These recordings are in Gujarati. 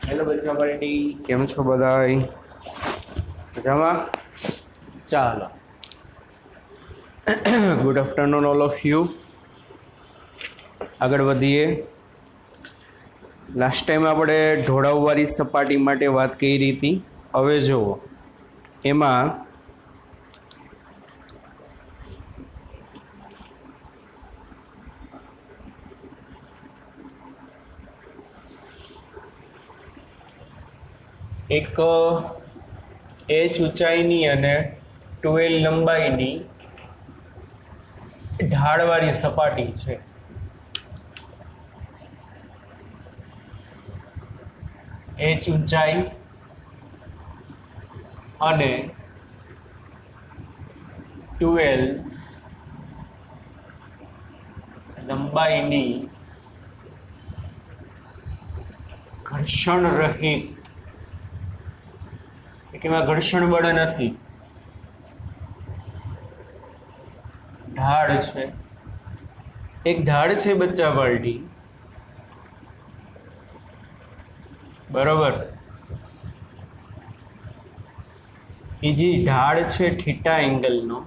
હેલો બચ્ચા પાર્ટી, કેમ છો બધાય? મજામાં? ચાલો, good afternoon all of you. આગળ વધીએ. લાસ્ટ ટાઈમ આપણે ઢોળાવવાળી સપાટી માટે વાત કરી હતી. હવે જુઓ, એમાં એક h ઊંચાઈની અને 12 લંબાઈની ઢાળવાળી સપાટી છે. h ઊંચાઈ અને 12 લંબાઈની ઘર્ષણ રહિત, એમાં ઘર્ષણ બળ નથી, ઢાળ છે. એક ઢાળ છે બચ્ચા પાર્ટી, બરોબર. એ જે ઢાળ છે થીટા એંગલનો,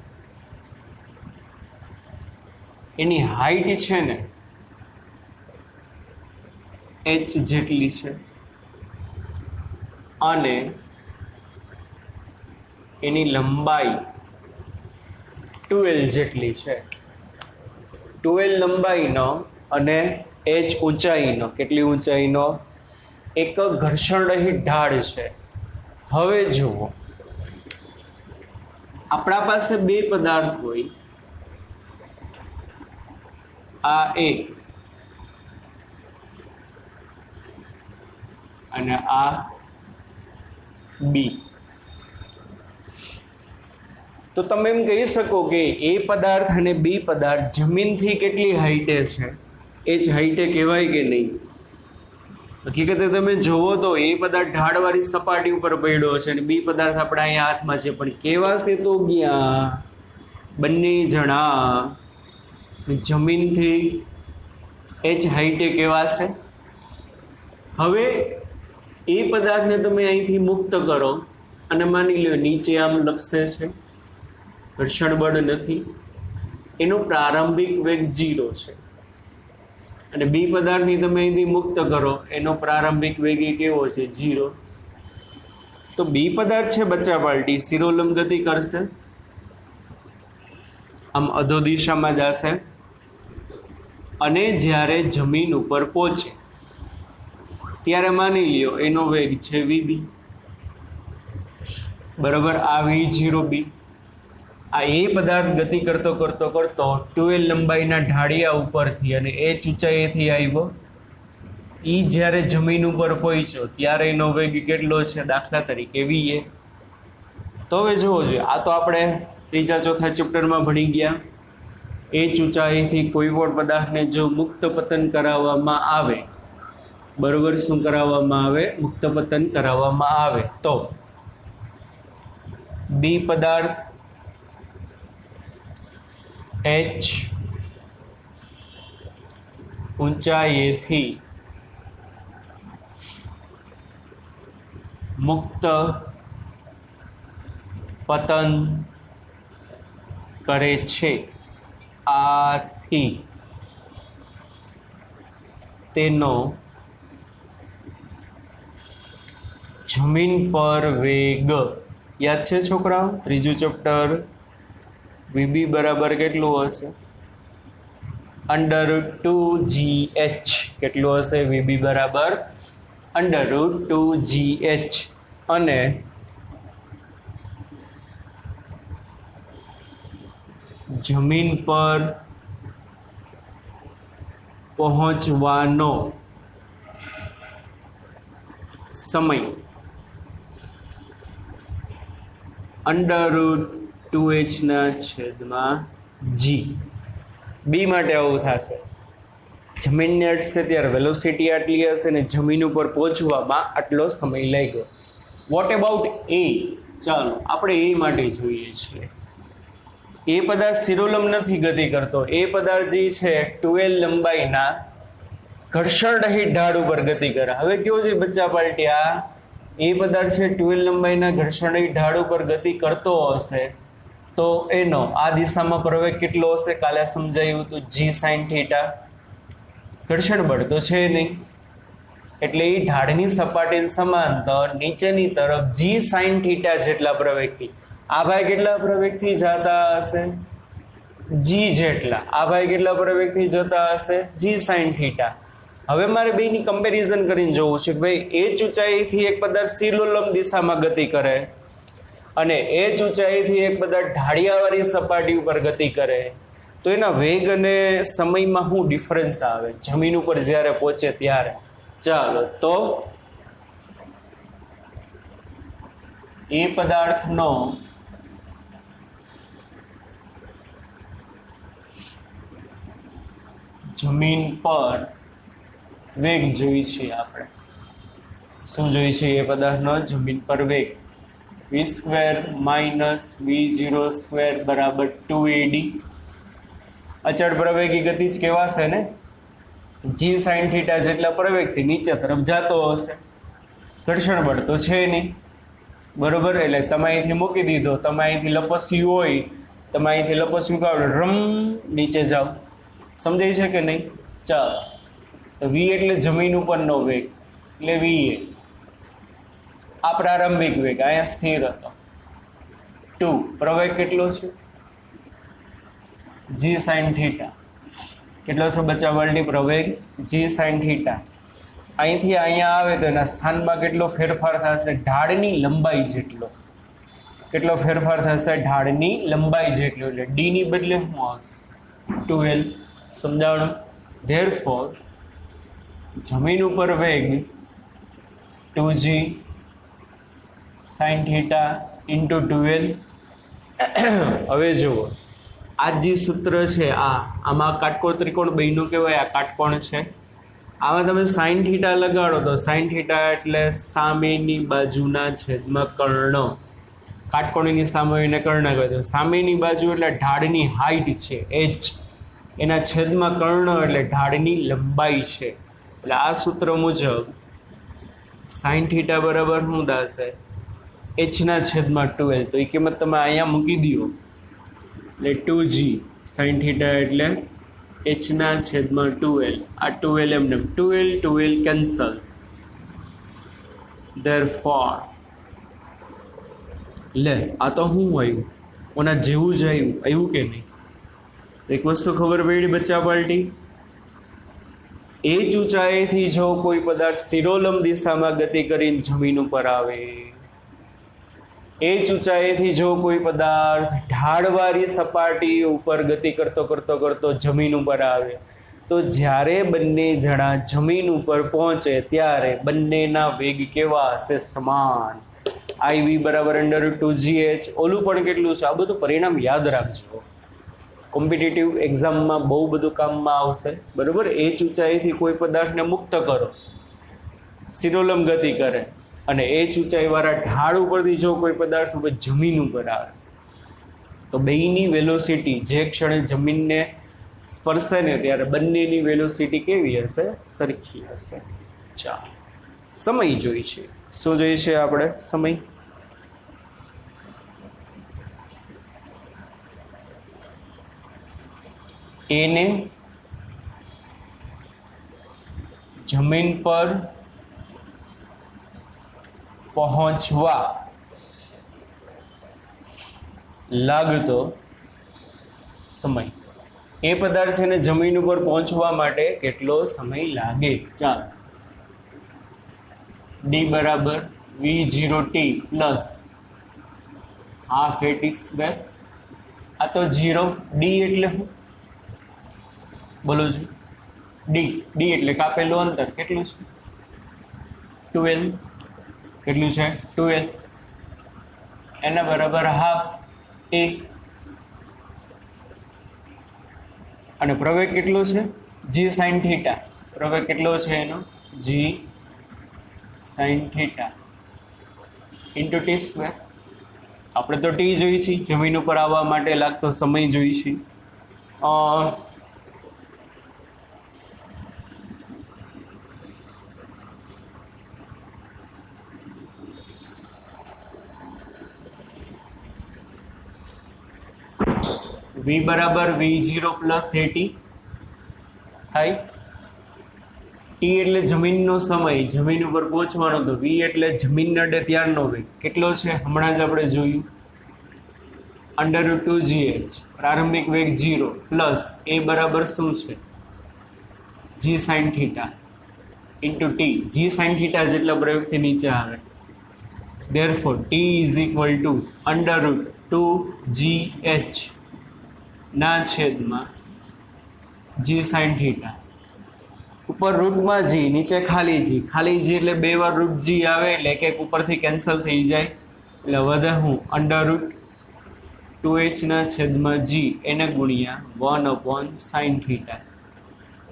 એની હાઈટ છે ને h જેટલી છે અને એની લંબાઈ 12 જેટલી છે. 12 લંબાઈનો અને h ઊંચાઈનો, કેટલી ઊંચાઈનો? એક ઘર્ષણ રહિત ઢાળ છે. હવે જુઓ, આપણા પાસે બે પદાર્થ હોય, આ A અને આ B. તો તમે એમ કહી શકો કે A પદાર્થ અને B પદાર્થ જમીનથી કેટલી હાઈટે છે? એ જ હાઈટે કહેવાય કે નહીં? હકીકતે તમે જોવો તો A પદાર્થ ઢાળવાળી સપાટી ઉપર પડ્યો છે અને B પદાર્થ આપણા અહીંયા હાથમાં છે, પણ કેવા છે તો ગયા બંને જણા જમીનથી h હાઈટે કેવા છે? હવે એ પદાર્થને તમે અહીંથી મુક્ત કરો અને માની લો નીચે આમ લપસે છે, ઘર્ષણ બળ નથી, એનો પ્રારંભિક વેગ 0 છે. અને બી પદાર્થની તમે અહીંથી મુક્ત કરો, એનો પ્રારંભિક વેગ કેવો છે? 0. તો બી પદાર્થ છે બચ્ચા પાર્ટી, શિરોલંબ ગતિ કરશે, આમ અધો દિશામાં જશે અને જ્યારે જમીન ઉપર પહોંચે ત્યારે માની લ્યો એનો વેગ છે vb, બરાબર. આ v0b. આ એ પદાર્થ ગતિ કરતો 12 લંબાઈના ઢાળિયા ઉપરથી અને h ઊંચાઈથી આવ્યો, એ જ્યારે જમીન ઉપર પહોંચ્યો ત્યારે એનો વેગ કેટલો છે? દાખલા તરીકે va. તો હવે જોવો જોઈએ, આ તો આપણે ત્રીજા ચોથા ચેપ્ટરમાં ભણી ગયા. h ઊંચાઈથી કોઈ પણ પદાર્થને જો મુક્ત પતન કરાવવામાં આવે, બરોબર, શું કરાવવામાં આવે? મુક્ત પતન કરાવવામાં આવે તો બી પદાર્થ h ઊંચાઈએથી મુક્ત પતન કરે છે. આથી તેનો જમીન પર વેગ, યાદ છે છોકરાઓ? ત્રીજું ચેપ્ટર, vb બરાબર કેટલું હશે? √2gh. કેટલું હશે? vb બરાબર √2gh. અને જમીન પર પહોંચવાનો સમય √2h ના છેદમાં g. બી માટે આવું થશે, જમીનને અટશે ત્યારે વેલોસિટી આટલી હશે અને જમીન ઉપર પહોંચવામાં આટલો સમય લાગ્યો. વોટ અબાઉટ એ? ચાલો આપણે એ માટે જોઈએ છીએ. એ પદાર્થ શિરોલંબ નથી ગતિ કરતો, એ પદાર્થ જે છે 12 લંબાઈના ઘર્ષણ રહિત ઢાળ ઉપર ગતિ કરે. હવે કેવું છે બચ્ચા પાર્ટી, આ એ પદાર્થ છે 12 લંબાઈના ઘર્ષણ રહિત ઢાળ ઉપર ગતિ કરતો હશે તો એનો આ દિશામાં પ્રવેગ કેટલો હશે? કાલે સમજાયું હતું g sin θ. ઘર્ષણ બળ તો છે નહીં, એટલે એ ઢાળની સપાટીની સમાંતર નીચેની તરફ g sin θ જેટલા પ્રવેગથી, આ ભાઈ કેટલા પ્રવેગથી જતા હશે? g જેટલા. આ ભાઈ કેટલા પ્રવેગથી જતા હશે? g sin θ. હવે મારે બેની કમ્પેરિઝન કરીને જોવું છે કે ભાઈ h ઊંચાઈથી એક પદાર્થ શિરોલંબ દિશામાં ગતિ કરે અને h ઊંચાઈથી એક પદાર્થ ઢાળિયાવાળી સપાટી ઉપર ગતિ કરે તો એના વેગ અને સમયમાં શું ડિફરન્સ આવે જમીન ઉપર જ્યારે પહોંચે ત્યારે? ચાલો તો એ પદાર્થનો જમીન પર વેગ જોઈ છે આપણે. શું જોઈ છે? એ પદાર્થનો જમીન પર વેગ v² - v0² બરાબર 2ad. અચળ પ્રવેગી ગતિ જ કહેવાશે ને. g sin θ જેટલા પ્રવેગથી નીચે તરફ જતો હશે. ઘર્ષણ બળ તો છે નહીં, બરોબર. એટલે તમે અહીંથી મૂકી દીધો, તમે અહીંથી લપસ્યું હોય, તમે અહીંથી લપસ્યું કાઢો, રમ નીચે જાઓ. સમજાય છે કે નહીં? ચાલો તો v એટલે જમીન ઉપરનો વેગ, એટલે v એ આ પ્રારંભિક વેગ અહીંયા સ્થિર હતો. 2 પ્રવેગ કેટલો છે? g sin θ. કેટલો છે બચ્ચા વર્લ્ડની પ્રવેગ? g sin θ. અહીંથી અહીંયા આવે તો એના સ્થાનમાં કેટલો ફેરફાર થશે? ઢાળની લંબાઈ જેટલો. કેટલો ફેરફાર થશે? ઢાળની લંબાઈ જેટલો. એટલે d ની બદલે શું આવશે? 12. સમજાવવાનું. ધેરફોર જમીન ઉપર વેગ 2g sin θ into 12. હવે જુઓ આ જે સૂત્ર છે, આમાં કાટકોણ ત્રિકોણ બન્યું કહેવાય. આ કાટકોણ છે, આમાં તમે sin θ લગાડો તો sin θ એટલે સામેની બાજુના છેદમાં કર્ણ. કાટકોણની સામે કર્ણ કહે છે. સામેની બાજુ એટલે ઢાળની હાઈટ છે h, એના છેદમાં કર્ણ એટલે ઢાળની લંબાઈ છે. એટલે આ સૂત્ર મુજબ sin θ બરાબર શું થશે? h ના છેદમાં 12. તો એ કિંમત તમે અહીંયા મૂકી દો એટલે 2g sin θ એટલે h ના છેદમાં 12. આ 12 એમને 12 કેન્સલ. therefore લે આ તો શું આવ્યું? ઓના જેવું જ આવ્યું કે નહીં? એક વસ્તુ ખબર પડી બચ્ચા પાર્ટી, h ઊંચાઈથી જો કોઈ પદાર્થ શિરોલંબ દિશામાં ગતિ કરીને જમીન ઉપર આવે, h ઊંચાઈથી જો કોઈ પદાર્થ ઢાળવાળી સપાટી ઉપર ગતિ કરતો જમીન ઉપર આવે તો જ્યારે બંને જણા જમીન ઉપર પહોંચે ત્યારે બંનેના વેગ કેવા હશે? સમાન. iv બરાબર √2gh. ઓલું પણ કેટલું છે? આ બધું પરિણામ યાદ રાખજો, કોમ્પિટિટિવ એક્ઝામમાં બહુ બધું કામમાં આવશે, બરોબર. h ઊંચાઈથી કોઈ પદાર્થને મુક્ત કરો, શિરોલંબ ગતિ કરે, અને h ઊંચાઈવાળા ઢાળ ઉપરથી જો કોઈ પદાર્થ ઉપર જમીન ઉપર આવે તો બેયની વેલોસિટી જે ક્ષણે જમીનને સ્પર્શે ને ત્યારે બંનેની વેલોસિટી કેવી હશે? સરખી હશે. ચાલો સમય જોઈ છે. શું જોઈ છે આપણે? સમય. એને જમીન પર પહોંચવા લાગતો સમય. એ પદાર્થ છે ને જમીન ઉપર પહોંચવા માટે કેટલો સમય લાગે? ચાલો d બરાબર v0t પ્લસ હાફ at². આ તો 0. d એટલે શું બોલો છો? d એટલે કાપેલું અંતર કેટલું છે? 12. કેટલું છે? 12. એના બરાબર હાફ a. અને પ્રવેગ કેટલો છે? g sin θ. પ્રવેગ કેટલો છે એનો? g sin θ into t². આપણે તો t જોઈ છે, જમીન ઉપર આવવા માટે લાગતો સમય જોઈ છે. v બરાબર v0 પ્લસ at થાય. t એટલે જમીનનો સમય, જમીન ઉપર પહોંચવાનો, તો v એટલે જમીન નડે ત્યારનો વેગ કેટલો છે હમણાં જ આપણે જોયું, √2gh, પ્રારંભિક વેગ 0 પ્લસ a બરાબર શું છે g sin theta into t, g sin theta જેટલા પ્રયોગથી નીચે આવે. therefore t is equal to √2gh ના છેદમાં g sin થીટા. ઉપર રૂટમાં g, નીચે ખાલી g, ખાલી g એટલે બે વાર રૂટ g આવે એટલે એક એક ઉપરથી કેન્સલ થઈ જાય એટલે વધે હું √2h ના છેદમાં g એને ગુણ્યા 1/sin થીટા.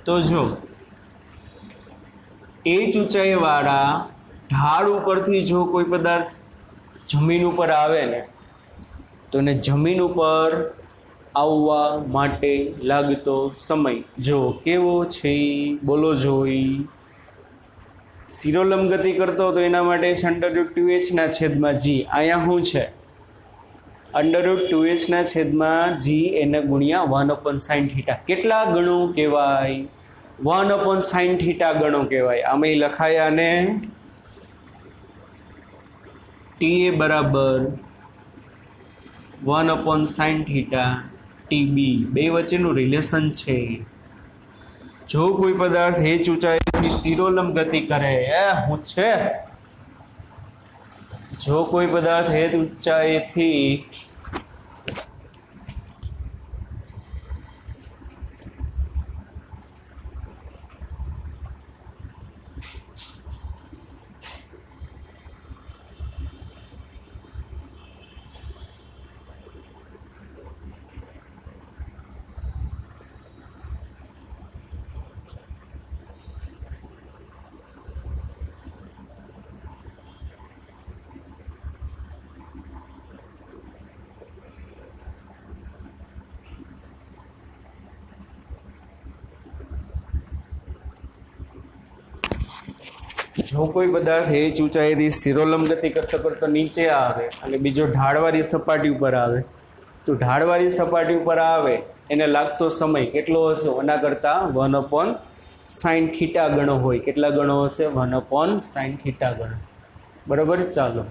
તો જો એ જ ઊંચાઈવાળા ઢાળ ઉપરથી જો કોઈ પદાર્થ જમીન ઉપર આવે ને, તો ને જમીન ઉપર આવવા માટે લાગતો સમય જો કેવો છે બોલો જોઈ. શિરોલંબ ગતિ કરતો તો એના માટે √2h ના છેદમાં g, અહીંયા શું છે √2h ના છેદમાં g એને ગુણ્યા 1/sin થીટા. કેટલા ગણું કહેવાય? 1/sin થીટા ગણો કહેવાય. આમાં લખાયા ને ta બરાબર 1/sin થીટા tb, બે વચ્ચેનું રિલેશન છે. જો કોઈ પદાર્થ h ઊંચાઈથી શિરોલંબ ગતિ કરે, હું છે જો કોઈ પદાર્થ h ઊંચાઈથી h ઊંચાઈથી શિરોલંબ ગતિ કરતો કરતો નીચે આવે અને બીજો ઢાળવાળી સપાટી ઉપર આવે, તો ઢાળવાળી સપાટી ઉપર આવે એને લાગતો સમય કેટલો હશે? એના કરતાં 1/sin થીટા ગણો હોય. કેટલા ગણો હશે? 1/sin થીટા ગણો. બરાબર. ચાલો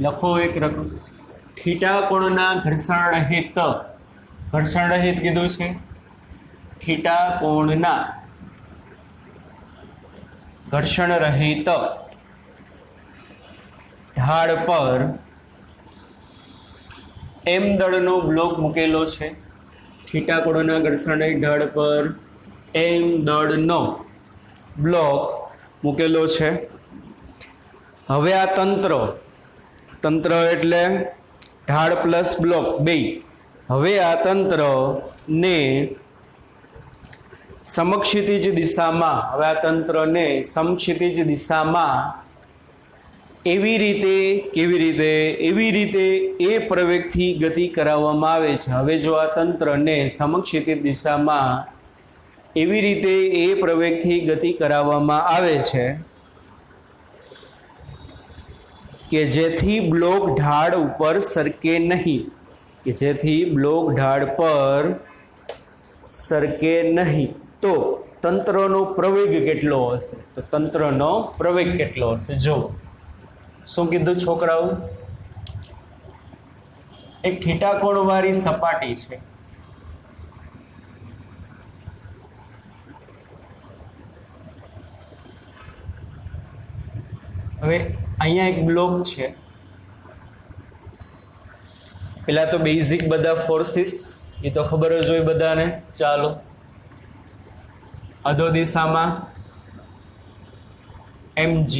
લખો એક રકમ. થીટા કોણના ઘર્ષણ રહિત, ઘર્ષણ રહિત કીધું છે, થીટા કોણના ઘર્ષણ રહિત ઢાળ પર m દળનો બ્લોક મૂકેલો છે. થીટા કોણના ઘર્ષણ રહિત ઢાળ પર m દળનો બ્લોક મૂકેલો છે. હવે આ તંત્ર એટલે ઢાળ પ્લસ બ્લોક બે. હવે આ તંત્રને સમક્ષિતિજ દિશામાં, હવે આ તંત્રને સમક્ષિતિજ દિશામાં એવી રીતે એ પ્રવેગથી ગતિ કરાવવામાં આવે છે. હવે જો આ તંત્રને સમક્ષિતિજ દિશામાં એવી રીતે એ પ્રવેગથી ગતિ કરાવવામાં આવે છે કે જેથી બ્લોક ઢાળ ઉપર સરકે નહીં, કે જેથી બ્લોક ઢાળ પર સરકે નહીં, તો તંત્રનો પ્રવેગ કેટલો હશે? તો તંત્રનો પ્રવેગ કેટલો હશે? જો શું કીધું છોકરાઓ? એક થીટા કોણવાળી સપાટી છે. હવે અહીંયા એક બ્લોક છે. પેલા તો બેઝિક બધા ફોર્સિસ એ તો ખબર જ હોય બધાને. ચાલો અધો દિશામાં mg,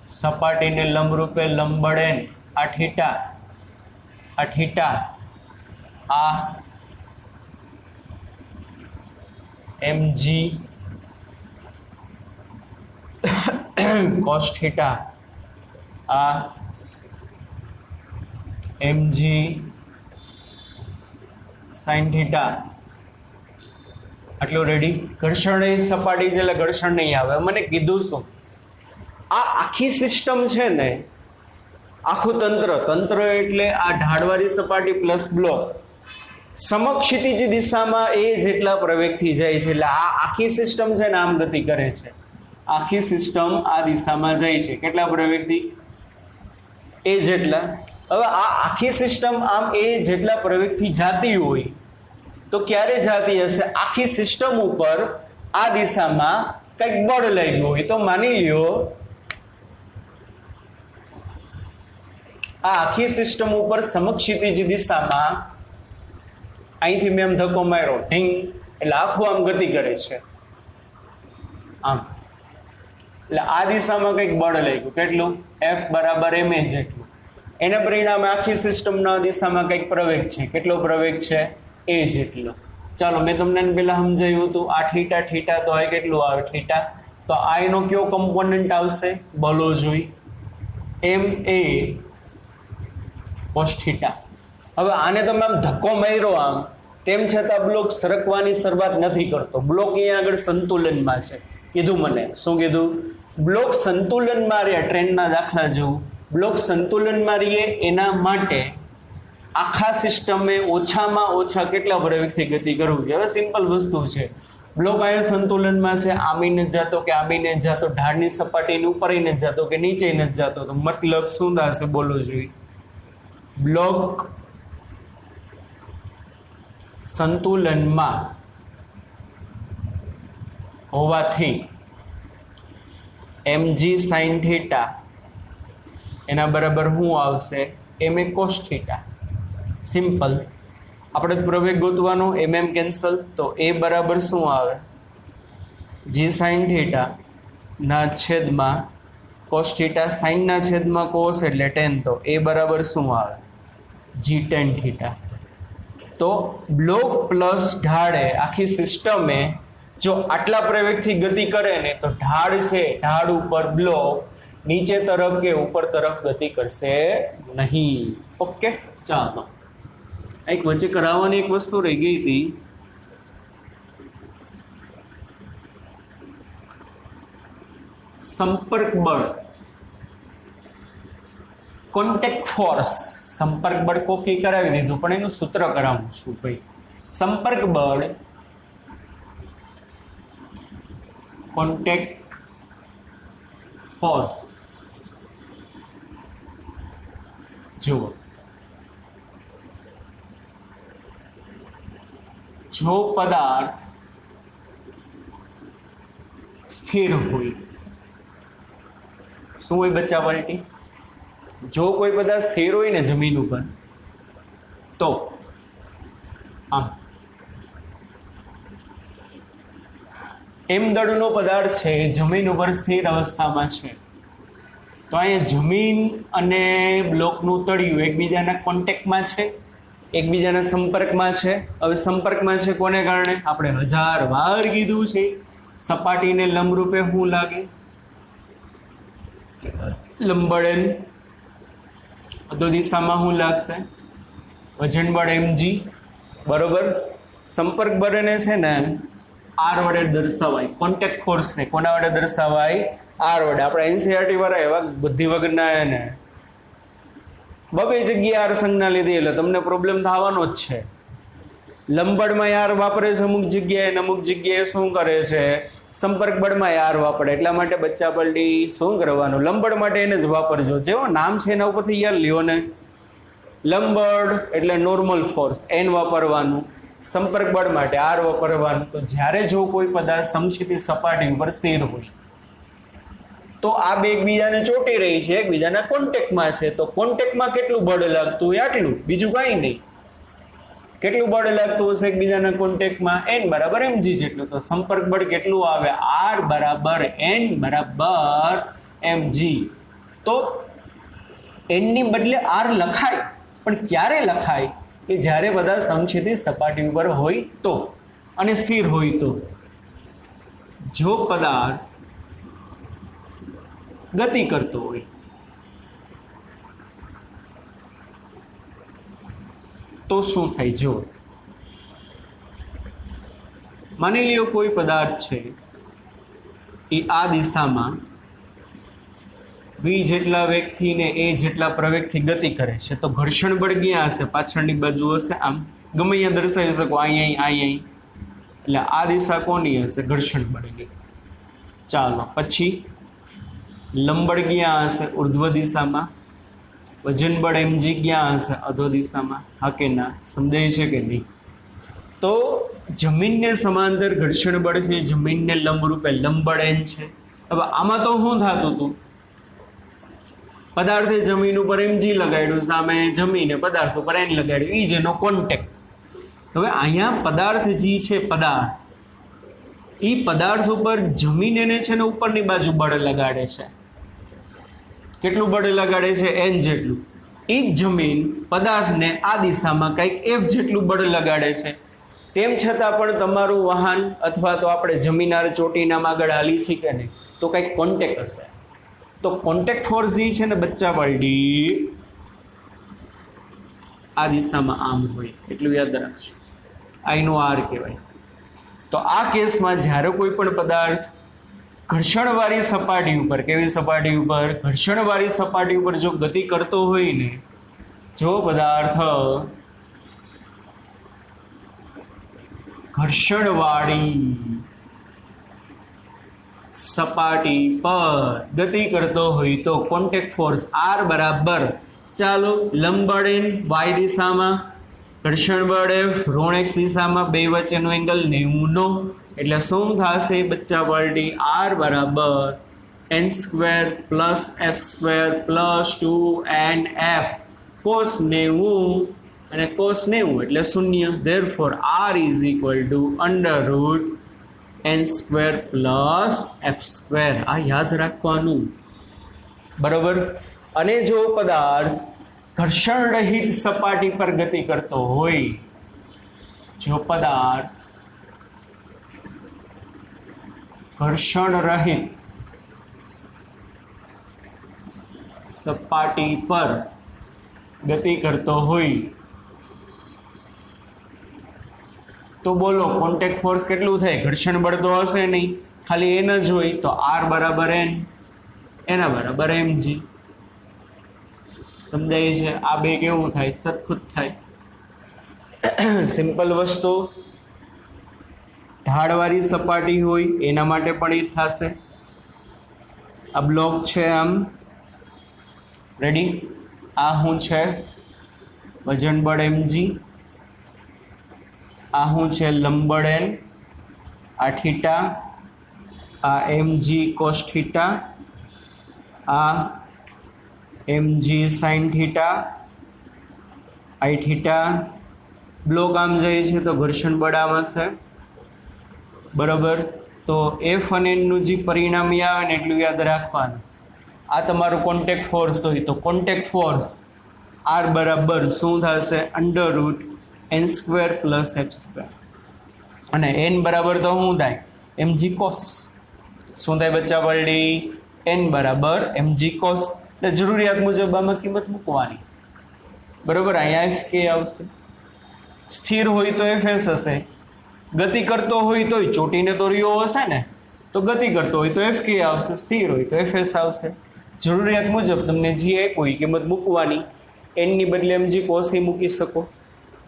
સપાટીને લંબરૂપે લંબબળ n, આ થીટા, આ mg cos theta, આ mg sin theta. આટલું રેડી. ઘર્ષણ સપાટી છે એટલે ઘર્ષણ નહીં આવે. મને કીધું શું, આ આખી સિસ્ટમ છે ને, આખું તંત્ર એટલે આ ઢાળવાળી સપાટી પ્લસ બ્લોક સમક્ષિતિજ દિશામાં એ જેટલા પ્રવેગથી જાય છે, એટલે આ આખી સિસ્ટમ છે ને આમ ગતિ કરે છે. આખી સિસ્ટમ આ દિશામાં જાય છે કેટલા પ્રવેગથી? એ જેટલા. હવે આ આખી સિસ્ટમ આમ એ જેટલા પ્રવેગથી જાતી હોય તો ક્યારે જાતી હશે? આખી સિસ્ટમ ઉપર આ દિશામાં કંઈક બળ લાગ્યું હોય તો માની લ્યો આ આખી સિસ્ટમ ઉપર સમક્ષિતિજ દિશામાં અહીંથી મેં આમ ધક્કો માર્યો ઢીંગ, એટલે આખું આમ ગતિ કરે છે આમ, એટલે આ દિશામાં કંઈક બળ લાગ્યું. કેટલું? F બરાબર ma જેટલું. એના પરિણામે આખી સિસ્ટમના દિશામાં કંઈક પ્રવેગ છે. કેટલો પ્રવેગ છે? a જેટલો. ચાલો મેં તમને પેલા સમજાવ્યું હતું, આ થીટા તો આ કેટલું આવે થીટા, તો આ એનો કયો કમ્પોનન્ટ આવશે? બલો જોઈ ma cos theta. હવે આને તમે આમ ધક્કો માર્યો આમ, તેમ છતાં બ્લોક સરકવાની શરૂઆત નથી કરતો. બ્લોક અહીંયા આગળ સંતુલનમાં છે. કીધું મને શું કીધું? બ્લોક સંતુલનમાં રહે. ટ્રેનના દાખલા જેવું બ્લોક સંતુલનમાં રહીએ એના માટે આખા સિસ્ટમે ઓછામાં ઓછા કેટલા પ્રવેગથી ગતિ કરવી? હવે સિમ્પલ વસ્તુ છે. બ્લોક અહીંયા સંતુલનમાં છે, આમીને જ જાતો કે આમીને જ જાતો, ઢાળની સપાટીની ઉપરને જ જાતો કે નીચે જ જાતો, તો મતલબ શું થશે બોલો જોઈએ? બ્લોક સંતુલનમાં હોવાથી mg sin theta એના બરાબર શું આવશે? ma cos theta. સિમ્પલ. આપણે પ્રવેગ ગોતવાનો, mm કેન્સલ, તો a બરાબર શું આવે? g sin theta ના છેદમાં cos theta, sin ના છેદમાં cos એટલે tan, તો a બરાબર શું આવે? g tan theta. તો બ્લોક પ્લસ ઢાળે આખી સિસ્ટમે જો આટલા પ્રવેગથી ગતિ કરે ને તો ઢાળ છે, ઢાળ ઉપર બ્લોક નીચે તરફ કે ઉપર તરફ ગતિ કરશે નહીં. ઓકે, ચાલો. એક વચ્ચે કરાવવાની એક વસ્તુ રહી ગઈ હતી. સંપર્ક બળ, કોન્ટેક્ટ ફોર્સ. સંપર્ક બળ કોકી કરાવી દીધું, પણ એનું સૂત્ર કરાવું છું ભાઈ. સંપર્ક બળ કોન્ટેક્ટ ફોર્સ. જુઓ, જો પદાર્થ સ્થિર હોય, શું હોય બચ્ચા પલટી? જો કોઈ પદાર્થ સ્થિર હોય ને જમીન ઉપર, તો આમ એમ દળનો પદાર્થ છે, જમીન ઉપર સ્થિર અવસ્થામાં છે, તો અહીંયા જમીન અને બ્લોકનું તળિયું એકબીજાના કોન્ટેક્ટમાં છે, એકબીજાના સંપર્કમાં છે. હવે સંપર્કમાં છે કોને કારણે? આપણે 1000 વાર કીધું છે, સપાટીને લંબરૂપે શું લાગે? લંબબળ n. અધો દિશામાં શું લાગશે? વજન બળ mg. બરોબર. સંપર્ક બળને છે ને r વડે દર્શાવાય. કોન્ટેક્ટ ફોર્સને કોના વડે દર્શાવાય? r વડે. આપણે એનસીઆરટી વાળા એવા બુદ્ધિ વગરના એને બબે જગ્યાએ r સંજ્ઞા લીધી એટલે તમને પ્રોબ્લેમ થવાનો જ છે. લંબબળમાં r વાપરે છે અમુક જગ્યાએ, અમુક જગ્યાએ શું કરે છે? સંપર્ક બળમાં r વાપરે. એટલા માટે બચ્ચા પલટી શું કરવાનું? લંબબળ માટે એને જ વાપરજો. જેવો નામ છે એના ઉપરથી યાદ લ્યો ને. લંબબળ એટલે નોર્મલ ફોર્સ n વાપરવાનું, સંપર્ક બળ માટે r વાપરવાનું. તો જ્યારે જો કોઈ પદાર્થ સમક્ષિતિજ સપાટી ઉપર સ્થિર હોય તો આ બે એકબીજાને ચોંટી રહી છે, એકબીજાના કોન્ટેક્ટમાં છે, તો કોન્ટેક્ટમાં કેટલું બળ લાગતું હોય? આટલું, બીજું કાંઈ નહીં. કેટલું બળ લાગતું હશે એકબીજાના કોન્ટેક્ટમાં? n બરાબર mg જેટલું. તો સંપર્ક બળ કેટલું આવે? r બરાબર n બરાબર mg. તો એનની બદલે આર લખાય, પણ ક્યારે લખાય કે જ્યારે બધા સમછેદી સપાટી ઉપર હોય તો અને સ્થિર હોય તો. જો પદાર્થ ગતિ કરતો હોય તો શું થાય? જો માની લ્યો કોઈ પદાર્થ છે એ આ દિશામાં v જેટલા વેગથી ને a જેટલા પ્રવેગથી ગતિ કરે છે, તો ઘર્ષણ બળ ક્યાં હશે? પાછળની બાજુ હશે. આમ ગમે અહીંયા દર્શાવી શકો, અહીં. એટલે આ દિશા કોની હશે? ઘર્ષણ બળની. ચાલો પછી લંબબળ ક્યાં હશે? ઉર્ધ્વ દિશામાં. વજન બળ mg ક્યાં હશે? અધો દિશામાં. હા કે ના? સમજાય છે કે નહીં? તો જમીનને સમાંતર ઘર્ષણ બળ છે, જમીનને લંબરૂપે લંબબળ n છે. હવે આમાં તો શું થતું હતું? પદાર્થે જમીન ઉપર mg લગાડ્યું, સામે જમીને પદાર્થ ઉપર n લગાડ્યું, એ જેનો કોન્ટેક્ટ. હવે અહીંયા પદાર્થ જી છે, પદાર્થ એ પદાર્થ ઉપર જમીન એને છે ને ઉપરની બાજુ બળ લગાડે છે. કેટલું બળ લગાડે છે? n જેટલું. એ જ જમીન પદાર્થને આ દિશામાં કંઈક f જેટલું બળ લગાડે છે. તેમ છતાં પણ તમારું વાહન અથવા તો આપણે જમીનાર ચોટીનામાં આગળ હાલી છીએ કે નહીં, તો કંઈક કોન્ટેક્ટ હશે. તો કોન્ટેક્ટ ફોર્સ એ છે ને બચ્ચા પાલટી આ દિશામાં આમ હોય, એટલું યાદ રાખજો. આઈનો આર કહેવાય. તો આ કેસમાં જ્યારે કોઈ પણ પદાર્થ ઘર્ષણવાળી સપાટી ઉપર, કેવી સપાટી ઉપર? ઘર્ષણવાળી સપાટી ઉપર જો ગતિ કરતો હોય ને, જો પદાર્થ ઘર્ષણવાળી સપાટી પર ગતિ કરતો હોય તો કોન્ટેક્ટ ફોર્સ R બરાબર, ચાલો લંબબળ n y દિશામાં, ઘર્ષણ બળ F ઋણ x દિશામાં, બે વચ્ચેનો એંગલ 90 એટલે શું થશે બચ્ચા પાલટી? R બરાબર n² + f² + 2nf cos 90 અને cos 90 એટલે 0. therefore R is equal to √n² + f². આ યાદ રાખવાનું, બરોબર. અને જો પદાર્થ ઘર્ષણ રહિત સપાટી પર ગતિ કરતો હોય, જો પદાર્થ ઘર્ષણ રહિત સપાટી પર ગતિ કરતો હોય તો બોલો કોન્ટેક્ટ ફોર્સ કેટલું થાય? ઘર્ષણ બળ તો હશે નહીં, ખાલી n જ હોય, તો R બરાબર n, એના બરાબર mg. સમજાય છે? આ બે કેવું થાય? સરખું જ થાય. સિમ્પલ વસ્તુ. ઢાળવાળી સપાટી હોય એના માટે પણ એ થશે. આ બ્લોક છે આમ, રેડી. આ શું છે? વજન બળ mg. આ શું છે? લંબબળ n. આ થીટા, આ mg cos થીટા, આ mg sin થીટા, આઈ થીટા. બ્લોક આમ જાય છે તો ઘર્ષણ બળ આમ હશે, બરાબર. તો F અને N નું જે પરિણામ આવે ને એટલું યાદ રાખવાનું. આ તમારું કોન્ટેક્ટ ફોર્સ હોય તો કોન્ટેક્ટ ફોર્સ R બરાબર શું થશે? √n² + f². અને n બરાબર તો શું થાય? mg cos. શું થાય બચ્ચા પાલટી? n બરાબર mg cos. એટલે જરૂરિયાત મુજબ આમાં કિંમત મૂકવાની, બરોબર. અહીંયા f કે આવશે. સ્થિર હોય તો fs હશે, ગતિ કરતો હોય તોય ચોટીને તો રહ્યો હશે ને, તો ગતિ કરતો હોય તો f કે આવશે, સ્થિર હોય તો fs આવશે. જરૂરિયાત મુજબ તમને જે કોઈ કિંમત મૂકવાની. n ની બદલે mg cos એ મૂકી શકો.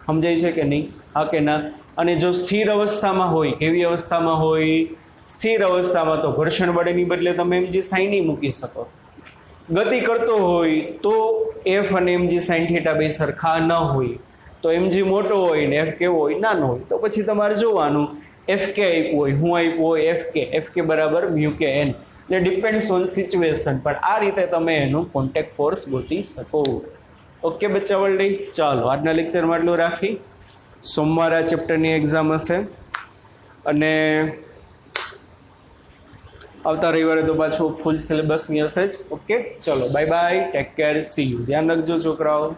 સમજાય છે કે નહીં? હા કે ના? અને જો સ્થિર અવસ્થામાં હોય, કેવી અવસ્થામાં હોય? સ્થિર અવસ્થામાં તો ઘર્ષણ બળની બદલે તમે mg sin એ મૂકી શકો. ગતિ કરતો હોય તો f અને mg sin થીટા બે સરખા ન હોય, તો mg મોટો હોય ને f કેવો હોય? નાનો હોય. તો પછી તમારે જોવાનું fk આપ્યું હોય, હું આપ્યું હોય fk બરાબર μ k n. એટલે ડિપેન્ડ્સ ઓન સિચ્યુએશન. પણ આ રીતે તમે એનું કોન્ટેક્ટ ફોર્સ ગોતી શકો. ઓકે બચ્ચા વર્લ્ડ. ચાલો આજના લેક્ચરમાં એટલું રાખી. સોમવારે આ ચેપ્ટરની એક્ઝામ હશે અને આવતા રવિવારે તો પાછું ફૂલ સિલેબસની હશે જ. ઓકે, ચલો bye bye, take care, C you. ધ્યાન રાખજો છોકરાઓ.